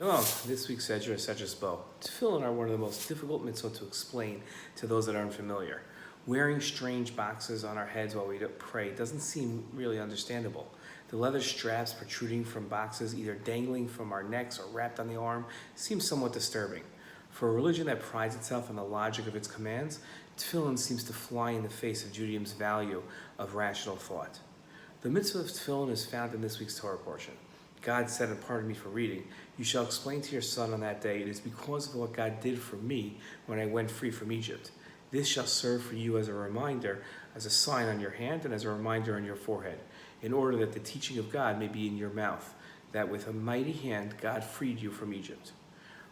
Hello, this week's Sedra Bo. Tefillin are one of the most difficult mitzvah to explain to those that are unfamiliar. Wearing strange boxes on our heads while we pray doesn't seem really understandable. The leather straps protruding from boxes, either dangling from our necks or wrapped on the arm, seems somewhat disturbing. For a religion that prides itself on the logic of its commands, tefillin seems to fly in the face of Judaism's value of rational thought. The mitzvah of tefillin is found in this week's Torah portion. God said, and pardon me for reading, "You shall explain to your son on that day, it is because of what God did for me when I went free from Egypt. This shall serve for you as a reminder, as a sign on your hand, and as a reminder on your forehead, in order that the teaching of God may be in your mouth, that with a mighty hand God freed you from Egypt."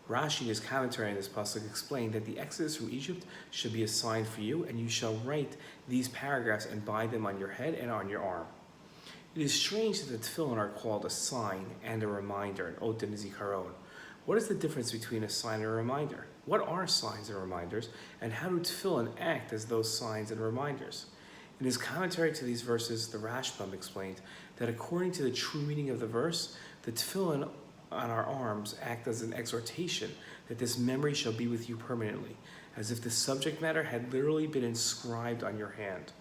Rashi, in his commentary on this pasuk, explained that the exodus from Egypt should be a sign for you, and you shall write these paragraphs and bind them on your head and on your arm. It is strange that the tefillin are called a sign and a reminder, an ot and zikaron. What is the difference between a sign and a reminder? What are signs and reminders, and how do tefillin act as those signs and reminders? In his commentary to these verses, the Rashbam explained that according to the true meaning of the verse, the tefillin on our arms act as an exhortation that this memory shall be with you permanently, as if the subject matter had literally been inscribed on your hand.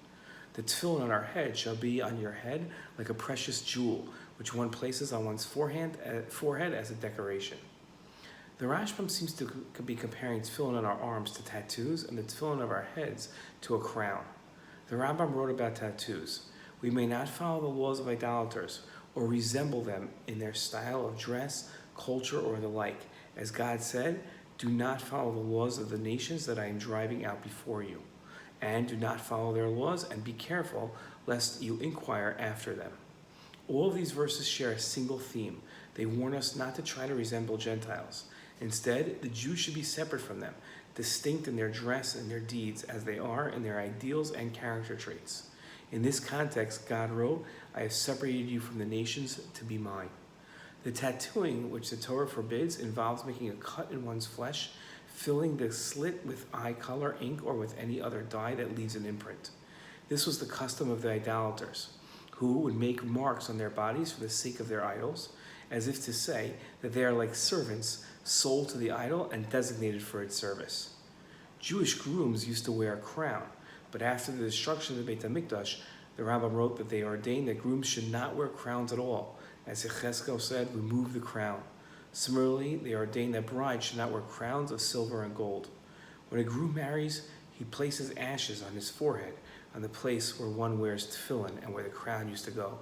The tefillin on our head shall be on your head like a precious jewel, which one places on one's forehead as a decoration. The Rashbam seems to be comparing tefillin on our arms to tattoos and the tefillin of our heads to a crown. The Rambam wrote about tattoos. We may not follow the laws of idolaters or resemble them in their style of dress, culture, or the like. As God said, "Do not follow the laws of the nations that I am driving out before you. And do not follow their laws, and be careful lest you inquire after them." All of these verses share a single theme. They warn us not to try to resemble Gentiles. Instead, the Jews should be separate from them, distinct in their dress and their deeds as they are in their ideals and character traits. In this context, God wrote, "I have separated you from the nations to be mine." The tattooing, which the Torah forbids, involves making a cut in one's flesh, filling the slit with eye color, ink, or with any other dye that leaves an imprint. This was the custom of the idolaters, who would make marks on their bodies for the sake of their idols, as if to say that they are like servants sold to the idol and designated for its service. Jewish grooms used to wear a crown, but after the destruction of the Beit HaMikdash, the Rambam wrote that they ordained that grooms should not wear crowns at all. As Yechezkel said, "Remove the crown." Similarly, they ordained that brides should not wear crowns of silver and gold. When a groom marries, he places ashes on his forehead, on the place where one wears tefillin and where the crown used to go.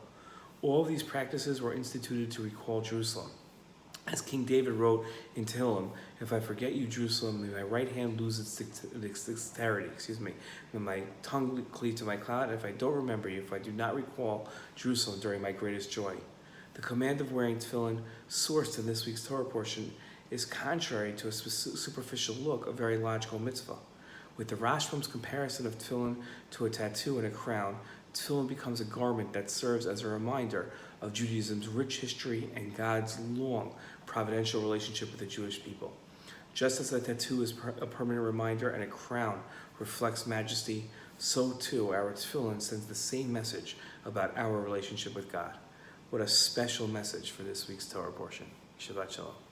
All of these practices were instituted to recall Jerusalem. As King David wrote in Tehillim, "If I forget you, Jerusalem, may my right hand lose its dexterity, may my tongue cleave to my cloud, and if I don't remember you, if I do not recall Jerusalem during my greatest joy." The command of wearing tefillin, sourced in this week's Torah portion, is contrary to a superficial look, a very logical mitzvah. With the Rashbam's comparison of tefillin to a tattoo and a crown, tefillin becomes a garment that serves as a reminder of Judaism's rich history and God's long providential relationship with the Jewish people. Just as a tattoo is a permanent reminder and a crown reflects majesty, so too our tefillin sends the same message about our relationship with God. What a special message for this week's Torah portion. Shabbat Shalom.